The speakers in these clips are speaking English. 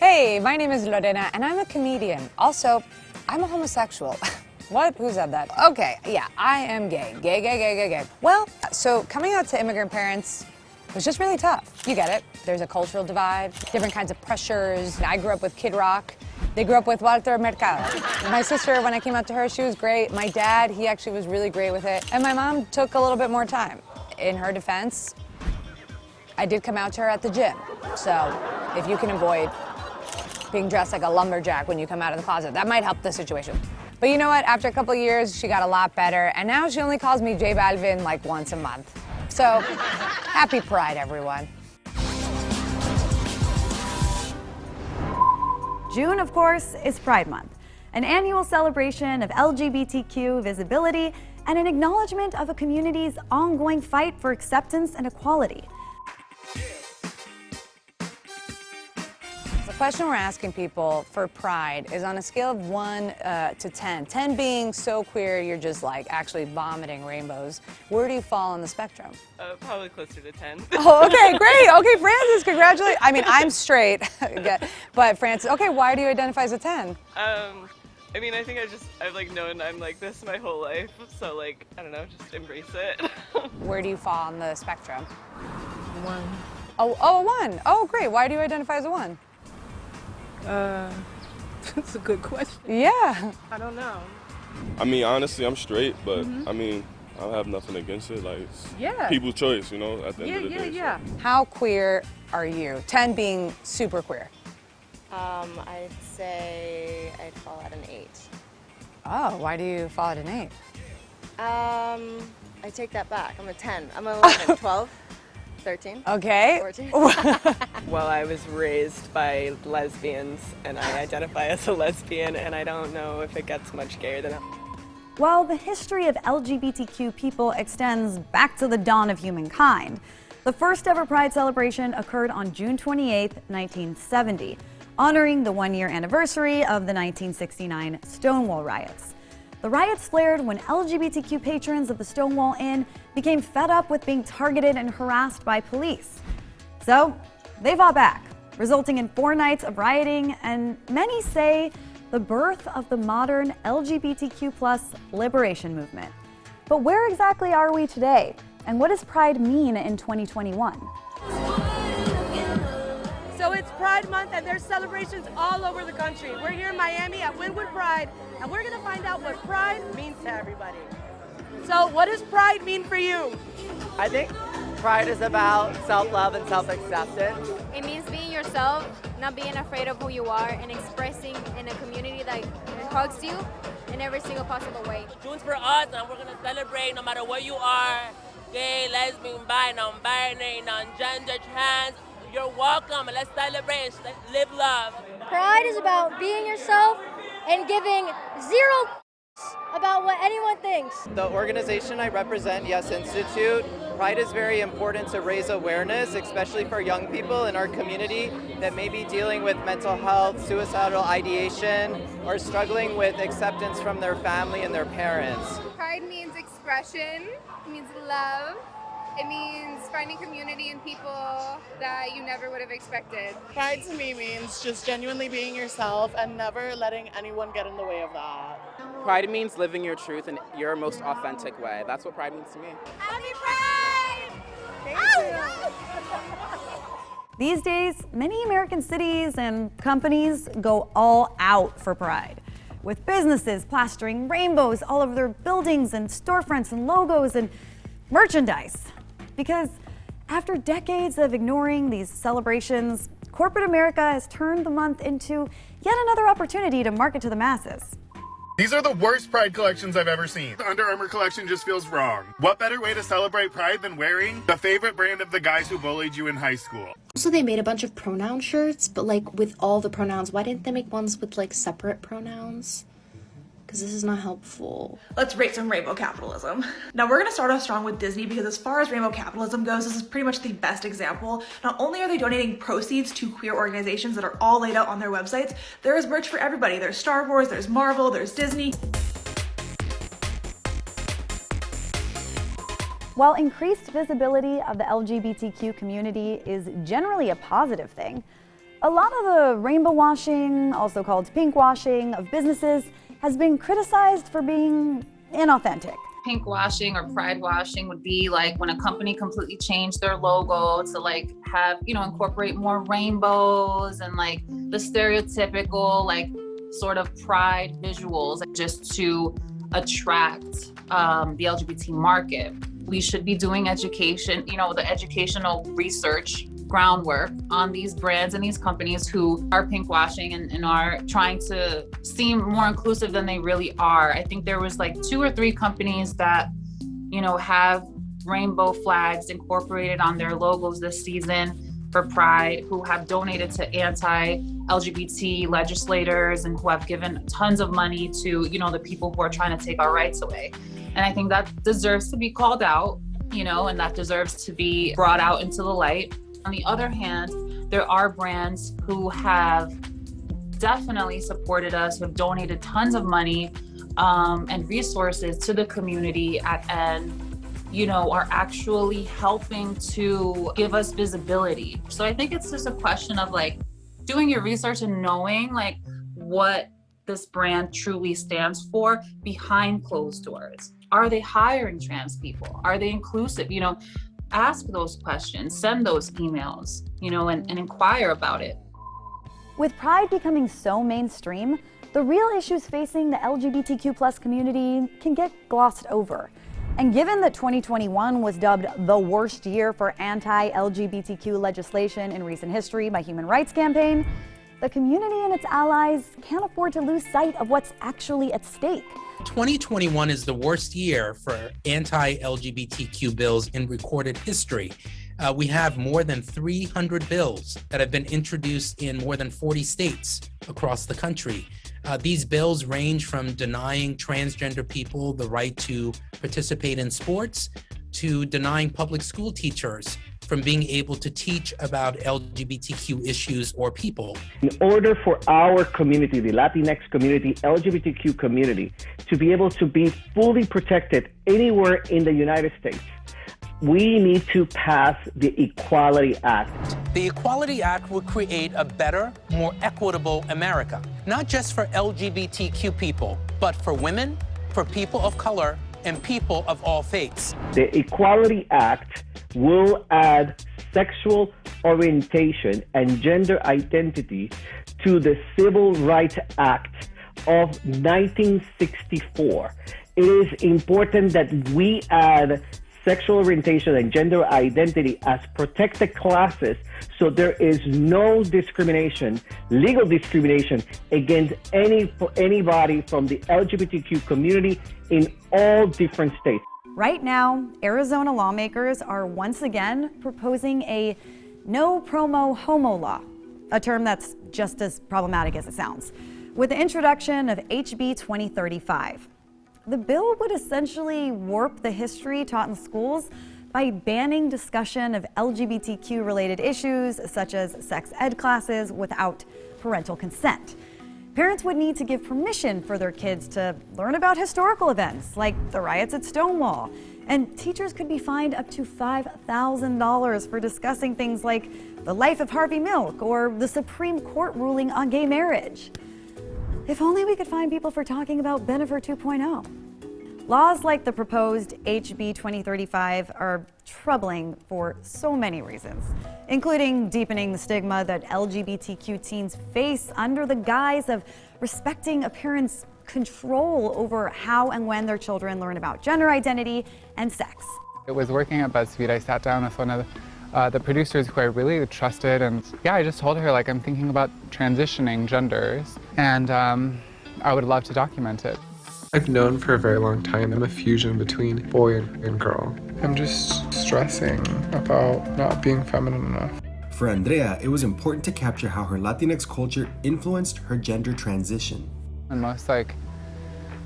Hey, my name is Lorena, and I'm a comedian. Also, I'm a homosexual. What? Who said that? Okay, yeah, I am gay. Gay. Well, so coming out to immigrant parents was just really tough. You get it. There's a cultural divide, different kinds of pressures. I grew up with Kid Rock. They grew up with Walter Mercado. My sister, when I came out to her, she was great. My dad, he actually was really great with it. And my mom took a little bit more time. In her defense, I did come out to her at the gym. So if you can avoid being dressed like a lumberjack when you come out of the closet, that might help the situation. But you know what? After a couple of years, she got a lot better. And now she only calls me J Balvin like once a month. So happy Pride, everyone. June, of course, is Pride Month, an annual celebration of LGBTQ visibility and an acknowledgement of a community's ongoing fight for acceptance and equality. The question we're asking people for Pride is on a scale of 1 to 10. 10 being so queer you're just like actually vomiting rainbows. Where do you fall on the spectrum? Probably closer to 10. Oh, okay, great. Okay, Francis, congratulations. I mean, I'm straight, but Francis, okay, why do you identify as a 10? I mean, I think I've like known I'm like this my whole life, so like, I don't know, just embrace it. Where do you fall on the spectrum? 1. Oh, a 1. Oh, great. Why do you identify as a 1? That's a good question. Yeah. I don't know. I mean, honestly, I'm straight, but I mean, I don't have nothing against it. Like, it's people's choice, you know, at the end of the day. Yeah. How queer are you? 10 being super queer. I'd say I'd fall at an 8. Oh, why do you fall at an 8? I take that back. I'm a 10. I'm an 11, 12, 13. Okay. 14. Well, I was raised by lesbians, and I identify as a lesbian, and I don't know if it gets much gayer than that. While the history of LGBTQ people extends back to the dawn of humankind, the first ever Pride celebration occurred on June 28, 1970, honoring the 1-year anniversary of the 1969 Stonewall Riots. The riots flared when LGBTQ patrons of the Stonewall Inn became fed up with being targeted and harassed by police. So they fought back, resulting in 4 nights of rioting and many say the birth of the modern LGBTQ+ liberation movement. But where exactly are we today? And what does Pride mean in 2021? So it's Pride Month and there's celebrations all over the country. We're here in Miami at Wynwood Pride and we're gonna find out what Pride means to everybody. So what does Pride mean for you? I think Pride is about self-love and self-acceptance. It means being yourself, not being afraid of who you are, and expressing in a community that hugs you in every single possible way. June's for us, and we're gonna celebrate no matter where you are, gay, lesbian, bi, non-binary, non-gender, trans. You're welcome, and let's celebrate and live love. Pride is about being yourself and giving zero about what anyone thinks. The organization I represent, Yes Institute, Pride is very important to raise awareness, especially for young people in our community that may be dealing with mental health, suicidal ideation, or struggling with acceptance from their family and their parents. Pride means expression, it means love, it means finding community in people that you never would have expected. Pride to me means just genuinely being yourself and never letting anyone get in the way of that. Pride means living your truth in your most authentic way. That's what Pride means to me. Happy Pride! These days, many American cities and companies go all out for Pride, with businesses plastering rainbows all over their buildings and storefronts and logos and merchandise. Because after decades of ignoring these celebrations, corporate America has turned the month into yet another opportunity to market to the masses. These are the worst Pride collections I've ever seen. The Under Armour collection just feels wrong. What better way to celebrate Pride than wearing the favorite brand of the guys who bullied you in high school? So they made a bunch of pronoun shirts, but like with all the pronouns. Why didn't they make ones with like separate pronouns? Because this is not helpful. Let's rate some rainbow capitalism. Now we're gonna start off strong with Disney because as far as rainbow capitalism goes, this is pretty much the best example. Not only are they donating proceeds to queer organizations that are all laid out on their websites, there is merch for everybody. There's Star Wars, there's Marvel, there's Disney. While increased visibility of the LGBTQ community is generally a positive thing, A lot of the rainbow washing, also called pink washing, of businesses has been criticized for being inauthentic. Pink washing or pride washing would be like when a company completely changed their logo to like have, incorporate more rainbows and like the stereotypical like sort of pride visuals just to attract the LGBT market. We should be doing education, the educational research groundwork on these brands and these companies who are pink washing and are trying to seem more inclusive than they really are. I think there was like 2 or 3 companies that, have rainbow flags incorporated on their logos this season for Pride, who have donated to anti-LGBT legislators and who have given tons of money to, the people who are trying to take our rights away. And I think that deserves to be called out, and that deserves to be brought out into the light. On the other hand, there are brands who have definitely supported us, who have donated tons of money and resources to the community and, are actually helping to give us visibility. So I think it's just a question of like doing your research and knowing like what this brand truly stands for behind closed doors. Are they hiring trans people? Are they inclusive? Ask those questions, send those emails, and inquire about it. With Pride becoming so mainstream, the real issues facing the LGBTQ+ community can get glossed over. And given that 2021 was dubbed the worst year for anti-LGBTQ legislation in recent history by Human Rights Campaign, the community and its allies can't afford to lose sight of what's actually at stake. 2021 is the worst year for anti-LGBTQ bills in recorded history. We have more than 300 bills that have been introduced in more than 40 states across the country. These bills range from denying transgender people the right to participate in sports to denying public school teachers from being able to teach about LGBTQ issues or people. In order for our community, the Latinx community, LGBTQ community, to be able to be fully protected anywhere in the United States, we need to pass the Equality Act. The Equality Act would create a better, more equitable America, not just for LGBTQ people, but for women, for people of color, and people of all faiths. The Equality Act will add sexual orientation and gender identity to the Civil Rights Act of 1964. It is important that we add sexual orientation and gender identity as protected classes so there is no discrimination, legal discrimination, against anybody from the LGBTQ community in all different states. Right now, Arizona lawmakers are once again proposing a no promo homo law, a term that's just as problematic as it sounds, with the introduction of HB 2035. The bill would essentially warp the history taught in schools by banning discussion of LGBTQ-related issues such as sex ed classes without parental consent. Parents would need to give permission for their kids to learn about historical events like the riots at Stonewall, and teachers could be fined up to $5,000 for discussing things like the life of Harvey Milk or the Supreme Court ruling on gay marriage. If only we could find people for talking about Bennifer 2.0. Laws like the proposed HB 2035 are troubling for so many reasons, including deepening the stigma that LGBTQ teens face under the guise of respecting a parent's control over how and when their children learn about gender identity and sex. It was working at BuzzFeed. I sat down with one of the producers who I really trusted, and I just told her, like, I'm thinking about transitioning genders, and I would love to document it. I've known for a very long time I'm a fusion between boy and girl. I'm just stressing about not being feminine enough. For Andrea, it was important to capture how her Latinx culture influenced her gender transition. In most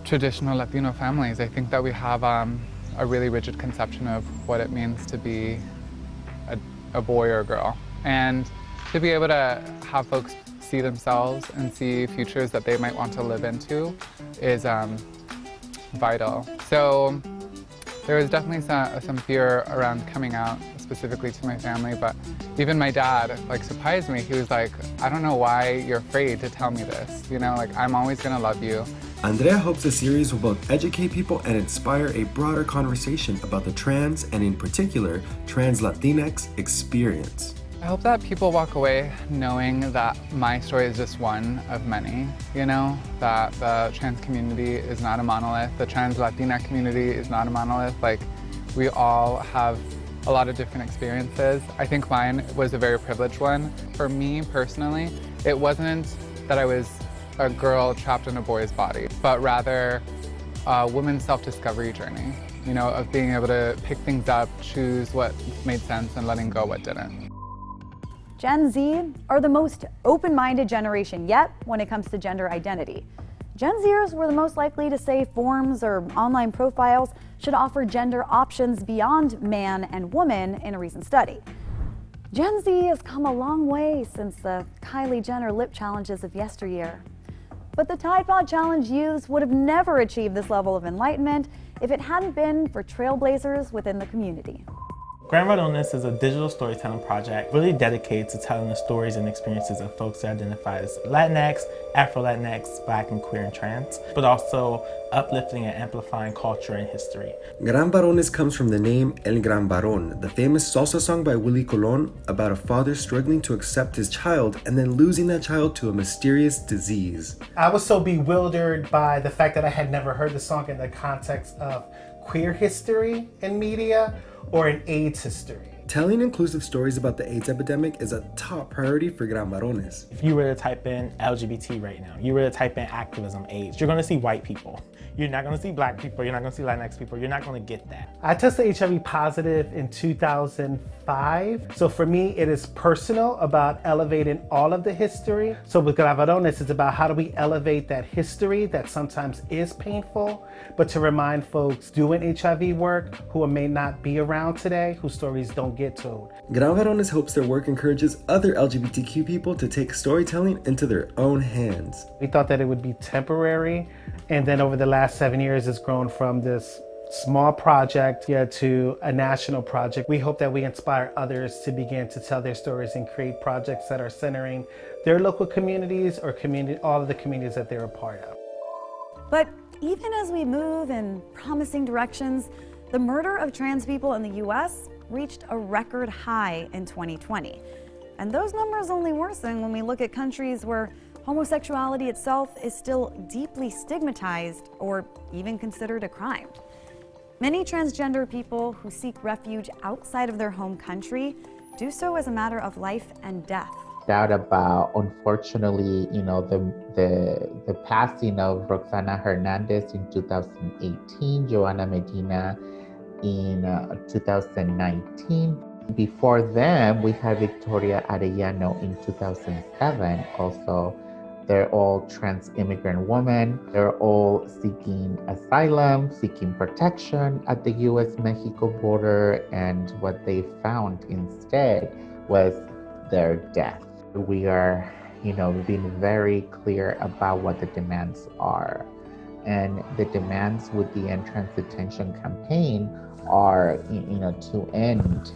traditional Latino families, I think that we have a really rigid conception of what it means to be a boy or a girl. And to be able to have folks see themselves and see futures that they might want to live into is vital. So there was definitely some fear around coming out specifically to my family, but Even my dad like surprised me. He was like, I don't know why you're afraid to tell me this. You know, like I'm always gonna love you. Andrea hopes the series will both educate people and inspire a broader conversation about the trans and in particular, trans Latinx experience. I hope that people walk away knowing that my story is just one of many, you know, that the trans community is not a monolith, the trans Latina community is not a monolith. Like, we all have a lot of different experiences. I think mine was a very privileged one. For me personally, it wasn't that I was a girl trapped in a boy's body, but rather a woman's self-discovery journey, you know, of being able to pick things up, choose what made sense and letting go what didn't. Gen Z are the most open-minded generation yet when it comes to gender identity. Gen Zers were the most likely to say forms or online profiles should offer gender options beyond man and woman in a recent study. Gen Z has come a long way since the Kylie Jenner lip challenges of yesteryear. But the Tide Pod Challenge youths would have never achieved this level of enlightenment if it hadn't been for trailblazers within the community. Galardonados is a digital storytelling project really dedicated to telling the stories and experiences of folks who identify as Latinx, Afro-Latinx, Black and queer and trans, but also uplifting and amplifying culture and history. Gran Varones comes from the name El Gran Varón, the famous salsa song by Willie Colon about a father struggling to accept his child and then losing that child to a mysterious disease. I was so bewildered by the fact that I had never heard the song in the context of queer history in media or in AIDS history. Telling inclusive stories about the AIDS epidemic is a top priority for Gran Varones. If you were to type in LGBT right now, you were to type in activism, AIDS, you're gonna see white people. You're not gonna see Black people, you're not gonna see Latinx people, you're not gonna get that. I tested HIV positive in 2005. So for me, it is personal about elevating all of the history. So with Galardonados, it's about how do we elevate that history that sometimes is painful, but to remind folks doing HIV work who may not be around today, whose stories don't get told. Gran Varones hopes their work encourages other LGBTQ people to take storytelling into their own hands. We thought that it would be temporary, and then over the last 7 years, it's grown from this small project to a national project. We hope that we inspire others to begin to tell their stories and create projects that are centering their local communities or all of the communities that they're a part of. But even as we move in promising directions, the murder of trans people in the US reached a record high in 2020. And those numbers only worsen when we look at countries where homosexuality itself is still deeply stigmatized or even considered a crime. Many transgender people who seek refuge outside of their home country do so as a matter of life and death. Doubt about, unfortunately, the passing of Roxana Hernandez in 2018, Joana Medina in 2019. Before them, we had Victoria Arellano in 2007. Also, they're all trans immigrant women. They're all seeking asylum, seeking protection at the US-Mexico border, and what they found instead was their death. We are, being very clear about what the demands are. And the demands with the End Trans Detention campaign are, to end,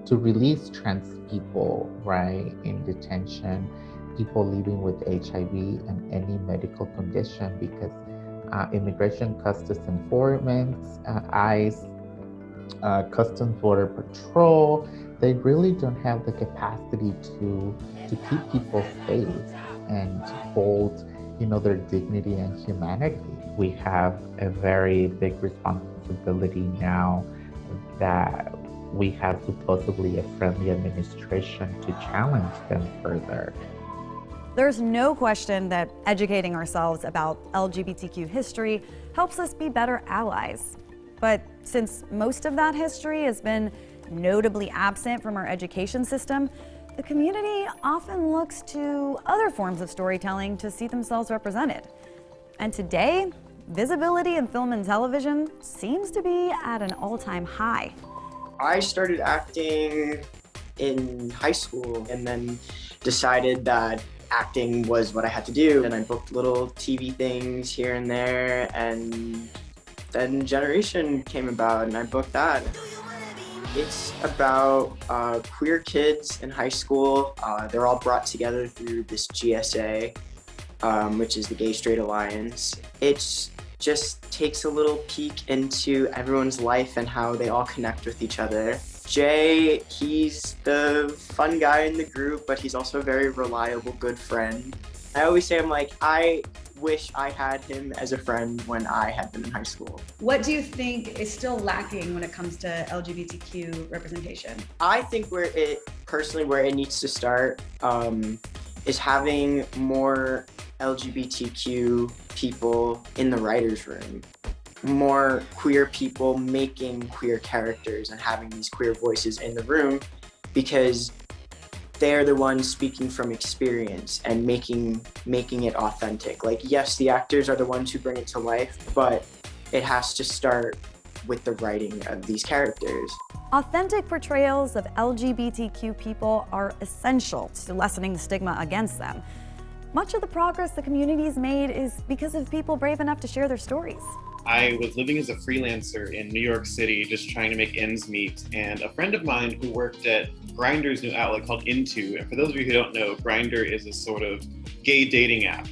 to release trans people, right, in detention, people living with HIV and any medical condition, because Immigration Customs Enforcement, ICE, Customs Border Patrol, they really don't have the capacity to keep people safe and hold, their dignity and humanity. We have a very big responsibility now that we have supposedly a friendly administration to challenge them further. There's no question that educating ourselves about LGBTQ history helps us be better allies. But since most of that history has been notably absent from our education system, the community often looks to other forms of storytelling to see themselves represented. And today, visibility in film and television seems to be at an all-time high. I started acting in high school and then decided that acting was what I had to do. And I booked little TV things here and there, and then Generation came about and I booked that. It's about queer kids in high school. They're all brought together through this GSA, which is the Gay Straight Alliance. It just takes a little peek into everyone's life and how they all connect with each other. Jay, he's the fun guy in the group, but he's also a very reliable, good friend. I always say, I'm like, I wish I had him as a friend when I had been in high school. What do you think is still lacking when it comes to LGBTQ representation? I think where it needs to start is having more LGBTQ people in the writer's room. More queer people making queer characters and having these queer voices in the room, because they're the ones speaking from experience and making it authentic. Like, yes, the actors are the ones who bring it to life, but it has to start with the writing of these characters. Authentic portrayals of LGBTQ people are essential to lessening the stigma against them. Much of the progress the community's made is because of people brave enough to share their stories. I was living as a freelancer in New York City, just trying to make ends meet. And a friend of mine who worked at Grindr's new outlet called Into, and for those of you who don't know, Grindr is a sort of gay dating app.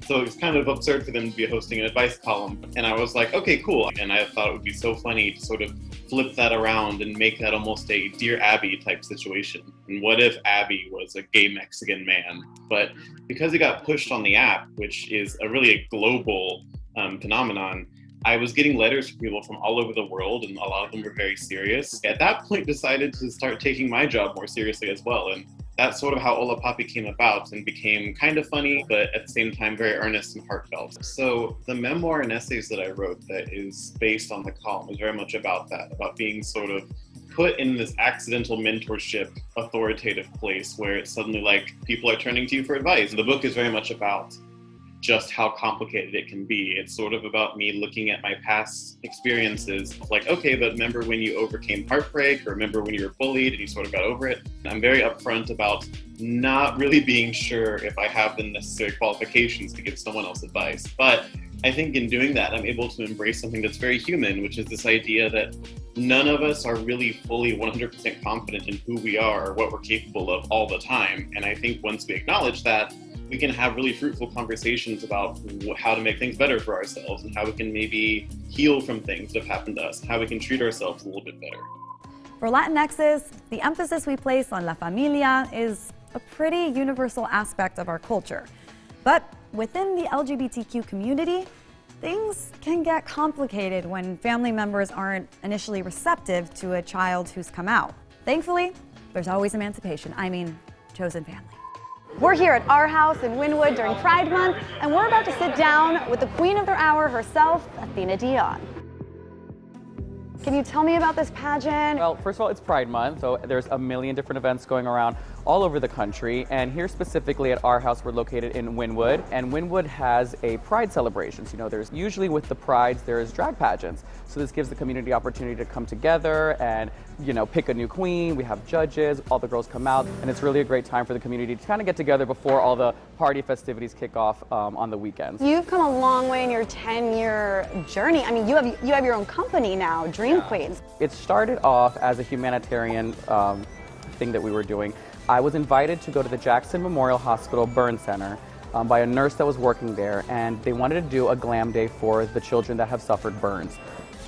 So it's kind of absurd for them to be hosting an advice column. And I was like, okay, cool. And I thought it would be so funny to sort of flip that around and make that almost a Dear Abby type situation. And what if Abby was a gay Mexican man? But because it got pushed on the app, which is really a global phenomenon, I was getting letters from people from all over the world, and a lot of them were very serious. At that point, decided to start taking my job more seriously as well. And that's sort of how Ola Papi came about and became kind of funny, but at the same time, very earnest and heartfelt. So the memoir and essays that I wrote that is based on the column is very much about that, about being sort of put in this accidental mentorship, authoritative place where it's suddenly like people are turning to you for advice. The book is very much about just how complicated it can be. It's sort of about me looking at my past experiences, like, okay, but remember when you overcame heartbreak, or remember when you were bullied and you sort of got over it? I'm very upfront about not really being sure if I have the necessary qualifications to give someone else advice. But I think in doing that, I'm able to embrace something that's very human, which is this idea that none of us are really fully 100% confident in who we are or what we're capable of all the time. And I think once we acknowledge that, we can have really fruitful conversations about how to make things better for ourselves and how we can maybe heal from things that have happened to us, and how we can treat ourselves a little bit better. For Latinxs, the emphasis we place on La Familia is a pretty universal aspect of our culture. But within the LGBTQ community, things can get complicated when family members aren't initially receptive to a child who's come out. Thankfully, there's always emancipation. I mean, chosen family. We're here at our house in Wynwood during Pride Month, and we're about to sit down with the queen of their hour herself, Athena Dion. Can you tell me about this pageant? Well, first of all, it's Pride Month, so there's a million different events going around all over the country. And here specifically at our house, we're located in Wynwood, and Wynwood has a Pride celebrations. You know, there's usually with the Prides, there's drag pageants. So this gives the community opportunity to come together and, you know, pick a new queen. We have judges, all the girls come out, and it's really a great time for the community to kind of get together before all the party festivities kick off on the weekends. You've come a long way in your 10-year journey. I mean, you have your own company now, Dream Queens. It started off as a humanitarian thing that we were doing. I was invited to go to the Jackson Memorial Hospital Burn Center by a nurse that was working there, and they wanted to do a glam day for the children that have suffered burns.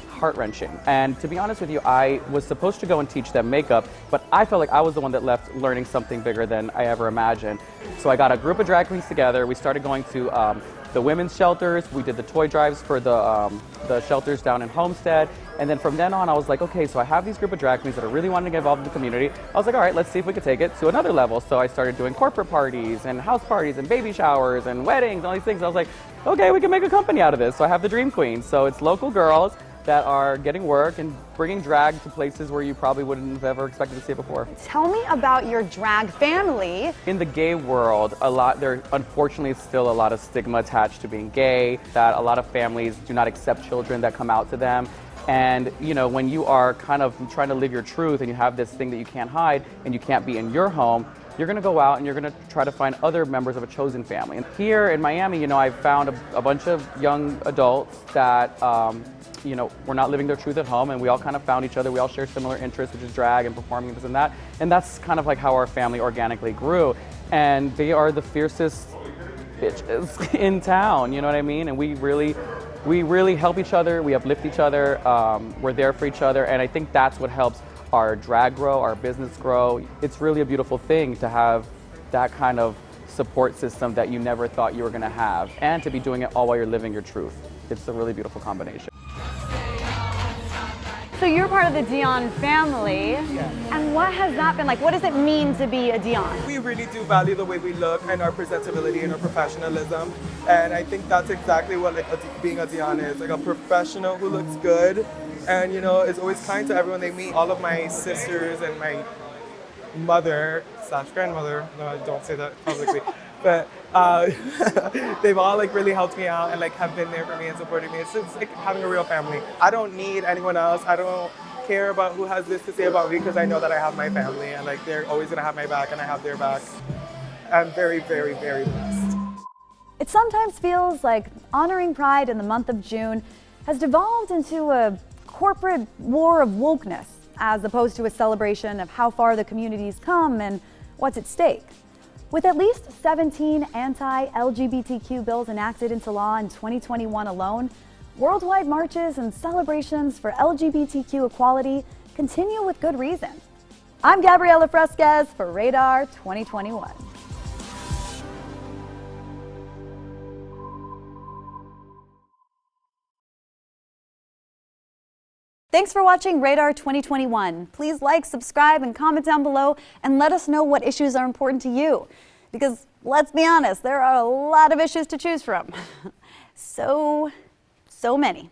Heart-wrenching. And to be honest with you, I was supposed to go and teach them makeup, but I felt like I was the one that left learning something bigger than I ever imagined. So I got a group of drag queens together. We started going to the women's shelters. We did the toy drives for the shelters down in Homestead. And then from then on, I was like, okay, so I have these group of drag queens that are really wanting to get involved in the community. I was like, all right, let's see if we could take it to another level. So I started doing corporate parties and house parties and baby showers and weddings and all these things. I was like, okay, we can make a company out of this. So I have the Dream Queens. So it's local girls that are getting work and bringing drag to places where you probably wouldn't have ever expected to see it before. Tell me about your drag family. In the gay world, there unfortunately is still a lot of stigma attached to being gay, that a lot of families do not accept children that come out to them. And, you know, when you are kind of trying to live your truth and you have this thing that you can't hide and you can't be in your home, you're going to go out and you're going to try to find other members of a chosen family. And here in Miami, I've found a bunch of young adults that, were not living their truth at home, and we all kind of found each other. We all share similar interests, which is drag and performing and this and that. And that's kind of like how our family organically grew. And they are the fiercest bitches in town, you know what I mean? And we really help each other, we uplift each other, we're there for each other, and I think that's what helps our drag grow, our business grow. It's really a beautiful thing to have that kind of support system that you never thought you were gonna have, and to be doing it all while you're living your truth. It's a really beautiful combination. So you're part of the Dion family, and what has that been like? What does it mean to be a Dion? We really do value the way we look and our presentability and our professionalism, and I think that's exactly what being a Dion is, like a professional who looks good and is always kind to everyone they meet. All of my sisters and my mother/grandmother, no, I don't say that publicly, but they've all really helped me out and have been there for me and supported me. It's like having a real family. I don't need anyone else. I don't care about who has this to say about me, because I know that I have my family, and they're always gonna have my back and I have their back. I'm very, very, very blessed. It sometimes feels like honoring Pride in the month of June has devolved into a corporate war of wokeness, as opposed to a celebration of how far the community's come and what's at stake. With at least 17 anti-LGBTQ bills enacted into law in 2021 alone, worldwide marches and celebrations for LGBTQ equality continue with good reason. I'm Gabriela Fresquez for Radar 2021. Thanks for watching Radar 2021. Please like, subscribe, and comment down below and let us know what issues are important to you. Because let's be honest, there are a lot of issues to choose from. So many.